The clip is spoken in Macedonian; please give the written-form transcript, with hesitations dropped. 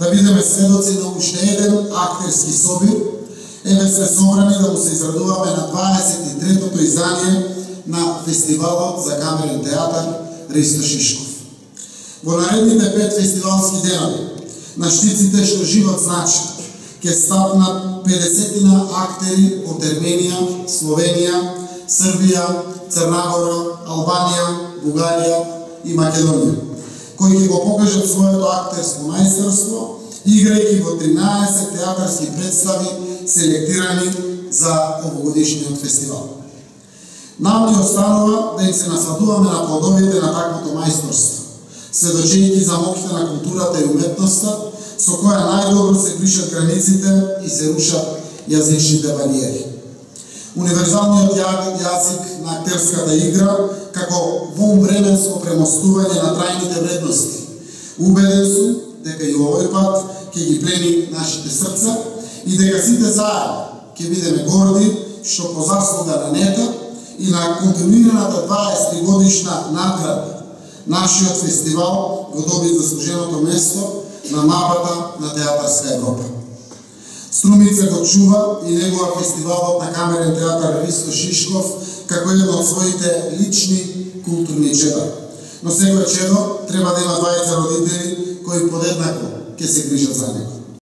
да бидеме сведоци на уште еден актерски собир, еве се собрани да му се израдуваме на 23-тото издание на Фестивалот за камерен театар Ристо Шишков. Во наредните 5 фестивалски денови, на штиците што живот значи, ќе стапнат 50 актери од Ерменија, Словенија, Србија, Црна Гора, Албанија, Бугарија и Македонија, кои ќе го покажат своето актерско мајсторство, играјќи во 13 театарски представи селектирани за овогодишниот фестивал. Нам ни останува да им се насладуваме на плодовите на таквото мајсторство, сведочејќи за моќта на културата и уметноста, со која најдобро се бришат границите и се рушат јазичните бариери. Универзалниот јазик на актерската игра, како воумременско премостување на трајните вредности. Убеден сум дека и овој пат ќе ги плени нашите срца и дека сите заедно ќе бидеме горди што по заслуга на НЕТА и на континуираната 20 годишна награда нашиот фестивал го доби заслуженото место на мапата на театарска Европа. Струмица го чува и негова фестивалот на камерен театар Ристо Шишков како едно од своите лични културни чеда. Но секој чедо треба да има двајца родители кои подеднакво ќе се грижат за него.